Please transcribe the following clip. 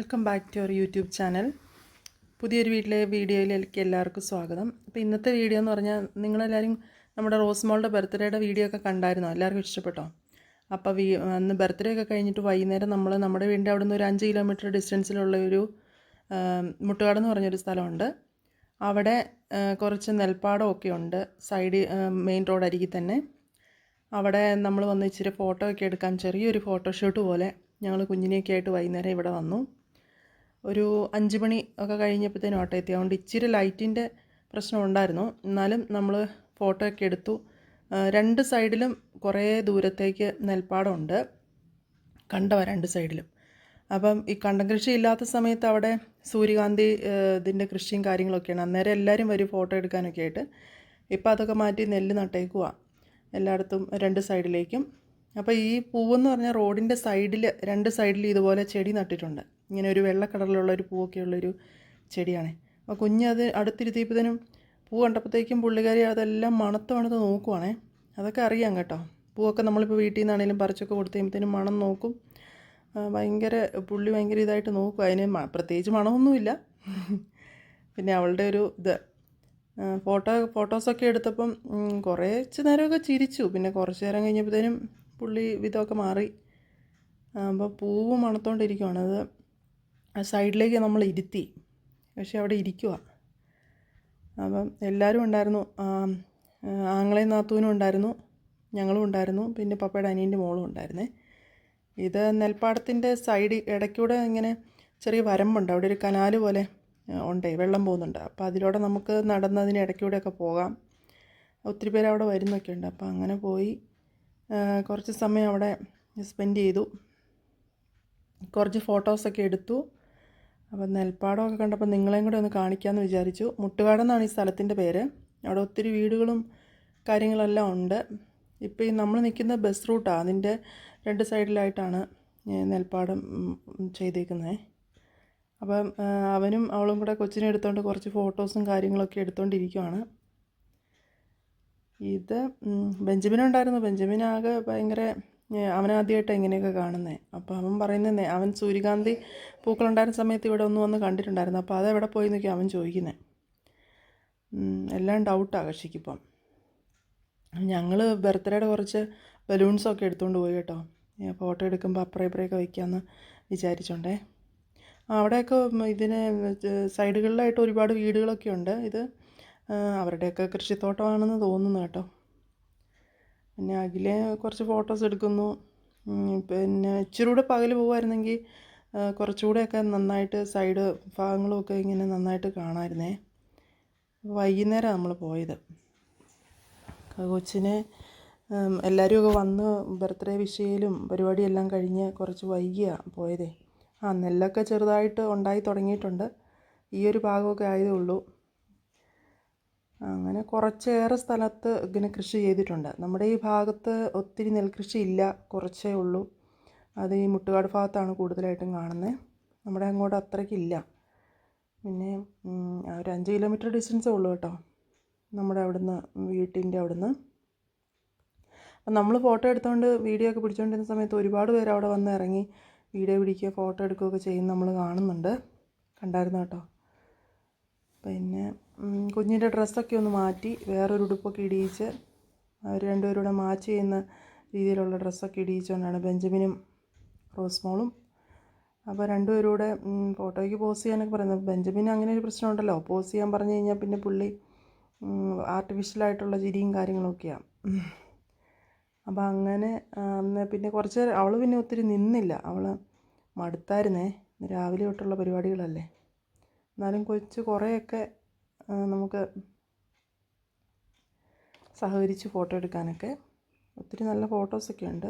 Welcome back to our YouTube channel. പുതിയൊരു വീഡിയോയിലേക്ക് എല്ലാവർക്കും സ്വാഗതം. അപ്പോൾ ഇന്നത്തെ വീഡിയോ എന്ന് പറഞ്ഞാൽ നിങ്ങളെല്ലാവരും നമ്മുടെ റോസ്മോളുടെ ബർത്ത്ഡേയുടെ വീഡിയോ ഒക്കെ കണ്ടായിരുന്നോ? എല്ലാവർക്കും ഇഷ്ടപ്പെട്ടോ? അപ്പോൾ അന്ന് ബർത്ത്ഡേ ഒക്കെ കഴിഞ്ഞിട്ട് വൈകുന്നേരം നമ്മൾ നമ്മുടെ വീടിൻ്റെ അവിടെ നിന്ന് ഒരു 5 കിലോമീറ്റർ ഡിസ്റ്റൻസിലുള്ള ഒരു മുട്ടുകാട് എന്ന് പറഞ്ഞൊരു സ്ഥലമുണ്ട്. അവിടെ കുറച്ച് നെൽപ്പാടമൊക്കെ ഉണ്ട്. സൈഡ് മെയിൻ റോഡ് അരികിൽ തന്നെ. അവിടെ നമ്മൾ വന്ന് ഇച്ചിരി ഫോട്ടോ ഒക്കെ എടുക്കാൻ ചെറിയൊരു ഫോട്ടോഷൂട്ട് പോലെ ഞങ്ങൾ കുഞ്ഞിനെയൊക്കെ ആയിട്ട് വൈകുന്നേരം ഇവിടെ വന്നു. ഒരു 5 മണി ഒക്കെ കഴിഞ്ഞപ്പോഴത്തേനും ഓട്ടോ എത്തി. അതുകൊണ്ട് ഇച്ചിരി ലൈറ്റിൻ്റെ പ്രശ്നം ഉണ്ടായിരുന്നു. എന്നാലും നമ്മൾ ഫോട്ടോ ഒക്കെ എടുത്തു. രണ്ട് സൈഡിലും കുറേ ദൂരത്തേക്ക് നെൽപ്പാടമുണ്ട്, കണ്ടവ രണ്ട് സൈഡിലും. അപ്പം ഈ കണ്ടം കൃഷി ഇല്ലാത്ത സമയത്ത് അവിടെ സൂര്യകാന്തി ഇതിൻ്റെ കൃഷിയും കാര്യങ്ങളൊക്കെയാണ്. അന്നേരം എല്ലാവരും വരും ഫോട്ടോ എടുക്കാനൊക്കെ ആയിട്ട്. ഇപ്പോൾ അതൊക്കെ മാറ്റി നെല്ല് നട്ടേക്കുക എല്ലായിടത്തും രണ്ട് സൈഡിലേക്കും. അപ്പോൾ ഈ പൂവെന്ന് പറഞ്ഞാൽ റോഡിൻ്റെ സൈഡിൽ രണ്ട് സൈഡിൽ ഇതുപോലെ ചെടി നട്ടിട്ടുണ്ട്. ഇങ്ങനെ ഒരു വെള്ള കളറിലുള്ളൊരു പൂവൊക്കെ ഉള്ളൊരു ചെടിയാണ്. അപ്പോൾ കുഞ്ഞത് അടുത്തിരുത്തിയപ്പോഴത്തേനും പൂ കണ്ടപ്പോഴത്തേക്കും പുള്ളിക്കാരി അതെല്ലാം മണത്ത് നോക്കുവാണേ. അതൊക്കെ അറിയാം കേട്ടോ. പൂവൊക്കെ നമ്മളിപ്പോൾ വീട്ടിൽ നിന്നാണെങ്കിലും പറിച്ചൊക്കെ കൊടുത്തു കഴിയുമ്പോഴത്തേനും മണം നോക്കും. പുള്ളി ഭയങ്കര ഇതായിട്ട് നോക്കും. അതിന് പ്രത്യേകിച്ച് മണമൊന്നുമില്ല. പിന്നെ അവളുടെ ഒരു ഇത് ഫോട്ടോസൊക്കെ എടുത്തപ്പം കുറച്ച് നേരമൊക്കെ ചിരിച്ചു. പിന്നെ കുറച്ച് നേരം കഴിഞ്ഞപ്പോഴത്തേനും പുള്ളി വിധമൊക്കെ മാറി. അപ്പോൾ പൂവ് മണത്തോണ്ടിരിക്കുവാണ്. അത് ആ സൈഡിലേക്ക് നമ്മൾ ഇരുത്തി, പക്ഷെ അവിടെ ഇരിക്കുക. അപ്പം എല്ലാവരും ഉണ്ടായിരുന്നു. ആങ്ങളെയും നാത്തൂനും ഉണ്ടായിരുന്നു, ഞങ്ങളും ഉണ്ടായിരുന്നു, പിന്നെ പപ്പയുടെ അനിയൻ്റെ മോളും ഉണ്ടായിരുന്നേ. ഇത് നെൽപ്പാടത്തിൻ്റെ സൈഡ് ഇടയ്ക്കൂടെ ഇങ്ങനെ ചെറിയ വരമ്പുണ്ട്. അവിടെ ഒരു കനാല് പോലെ ഉണ്ടേ, വെള്ളം പോകുന്നുണ്ട്. അപ്പോൾ അതിലൂടെ നമുക്ക് നടന്നതിന് ഇടയ്ക്കൂടെയൊക്കെ പോകാം. ഒത്തിരി പേര് അവിടെ വരുന്നൊക്കെ ഉണ്ട്. അപ്പോൾ അങ്ങനെ പോയി കുറച്ച് സമയം അവിടെ സ്പെൻഡ് ചെയ്തു. കുറച്ച് ഫോട്ടോസൊക്കെ എടുത്തു. അപ്പോൾ നെൽപ്പാടമൊക്കെ കണ്ടപ്പോൾ നിങ്ങളെയും കൂടെ ഒന്ന് കാണിക്കാമെന്ന് വിചാരിച്ചു. മുട്ടുകാടെന്നാണ് ഈ സ്ഥലത്തിൻ്റെ പേര്. അവിടെ ഒത്തിരി വീടുകളും കാര്യങ്ങളെല്ലാം ഉണ്ട്. ഇപ്പോൾ ഈ നമ്മൾ നിൽക്കുന്ന ബസ് റൂട്ടാണ്. അതിൻ്റെ രണ്ട് സൈഡിലായിട്ടാണ് നെൽപ്പാടം ചെയ്തേക്കുന്നത്. അപ്പം അവനും അവളും കൂടെ കൊച്ചിനെ എടുത്തുകൊണ്ട് കുറച്ച് ഫോട്ടോസും കാര്യങ്ങളൊക്കെ എടുത്തുകൊണ്ടിരിക്കുവാണ്. ഇത് ബെഞ്ചമിനുണ്ടായിരുന്നു. ബെഞ്ചമിനാകെ ഭയങ്കര അവനാദ്യമായിട്ടാണ് ഇങ്ങനെയൊക്കെ കാണുന്നത്. അപ്പോൾ അവൻ പറയുന്നത് അവൻ സൂര്യകാന്തി പൂക്കളുണ്ടായിരുന്ന സമയത്ത് ഇവിടെ ഒന്ന് വന്ന് കണ്ടിട്ടുണ്ടായിരുന്നു. അപ്പോൾ അതെവിടെ പോയി എന്നൊക്കെ അവൻ ചോദിക്കുന്നത്. എല്ലാം ഡൗട്ടാണ് കക്ഷിക്കിപ്പം. ഞങ്ങൾ ബർത്ത്ഡേയുടെ കുറച്ച് ബലൂൺസൊക്കെ എടുത്തുകൊണ്ട് പോയി കേട്ടോ. ഫോട്ടോ എടുക്കുമ്പോൾ അപ്പുറം ഇപ്പുറമൊക്കെ വയ്ക്കാമെന്ന് വിചാരിച്ചോണ്ടേ. അവിടെയൊക്കെ ഇതിന് സൈഡുകളിലായിട്ട് ഒരുപാട് വീടുകളൊക്കെ ഉണ്ട്. ഇത് അവരുടെയൊക്കെ കൃഷിത്തോട്ടമാണെന്ന് തോന്നുന്നു കേട്ടോ. പിന്നെ അഖിലെ കുറച്ച് ഫോട്ടോസ് എടുക്കുന്നു. പിന്നെ ഇച്ചിരി കൂടെ പകൽ പോകുമായിരുന്നെങ്കിൽ കുറച്ചുകൂടെയൊക്കെ നന്നായിട്ട് സൈഡ് ഭാഗങ്ങളുമൊക്കെ ഇങ്ങനെ നന്നായിട്ട് കാണാമായിരുന്നേ. വൈകുന്നേരം നമ്മൾ പോയത്. കൊച്ചിനെ എല്ലാവരും ഒക്കെ വന്ന് ബർത്ത്ഡേ വിഷ് ചെയ്യലും പരിപാടിയെല്ലാം കഴിഞ്ഞ് കുറച്ച് വൈകിയാണ് പോയതേ. നെല്ലൊക്കെ ചെറുതായിട്ട് ഉണ്ടായി തുടങ്ങിയിട്ടുണ്ട്. ഈ ഒരു ഭാഗമൊക്കെ ആയതേ ഉള്ളൂ. അങ്ങനെ കുറച്ചേറെ സ്ഥലത്ത് ഇങ്ങനെ കൃഷി ചെയ്തിട്ടുണ്ട്. നമ്മുടെ ഈ ഭാഗത്ത് ഒത്തിരി നെൽകൃഷി ഇല്ല, കുറച്ചേ ഉള്ളൂ. അത് ഈ മുട്ടുകാട് ഭാഗത്താണ് കൂടുതലായിട്ടും കാണുന്നത്. നമ്മുടെ അങ്ങോട്ട് അത്രയ്ക്കില്ല. പിന്നെ ഒരു 5 കിലോമീറ്റർ ഡിസ്റ്റൻസേ ഉള്ളൂ കേട്ടോ നമ്മുടെ അവിടുന്ന്, വീട്ടിൻ്റെ അവിടുന്ന്. അപ്പം നമ്മൾ ഫോട്ടോ എടുത്തുകൊണ്ട് വീഡിയോ ഒക്കെ പിടിച്ചുകൊണ്ടിരുന്ന സമയത്ത് ഒരുപാട് പേര് അവിടെ വന്ന് ഇറങ്ങി വീഡിയോ പിടിക്കുക ഫോട്ടോ എടുക്കുകയൊക്കെ ചെയ്യുന്ന നമ്മൾ കാണുന്നുണ്ട്. കണ്ടായിരുന്നു കേട്ടോ. പിന്നെ കുഞ്ഞിൻ്റെ ഡ്രസ്സൊക്കെ ഒന്ന് മാറ്റി വേറൊരു ഉടുപ്പൊക്കെ ഇടിയിച്ച് അവർ രണ്ടുപേരും കൂടെ മാച്ച് ചെയ്യുന്ന രീതിയിലുള്ള ഡ്രസ്സൊക്കെ ഇടിയിച്ചുകൊണ്ടാണ് ബെഞ്ചമിനും റോസ്മോളും. അപ്പോൾ രണ്ടുപേരും കൂടെ ഫോട്ടോയ്ക്ക് പോസ് ചെയ്യാനൊക്കെ പറയുന്നത്. ബെഞ്ചമിന് അങ്ങനെ ഒരു പ്രശ്നമുണ്ടല്ലോ, പോസ് ചെയ്യാൻ പറഞ്ഞു കഴിഞ്ഞാൽ പിന്നെ പുള്ളി ആർട്ടിഫിഷ്യലായിട്ടുള്ള ചിരിയും കാര്യങ്ങളൊക്കെയാണ്. അപ്പോൾ അങ്ങനെ പിന്നെ കുറച്ച് അവൾ പിന്നെ ഒത്തിരി നിന്നില്ല. അവൾ മടുത്തായിരുന്നേ. രാവിലെ തൊട്ടുള്ള പരിപാടികളല്ലേ. എന്നാലും കൊച്ച് കുറേയൊക്കെ നമുക്ക് സഹകരിച്ച് ഫോട്ടോ എടുക്കാനൊക്കെ. ഒത്തിരി നല്ല ഫോട്ടോസൊക്കെ ഉണ്ട്.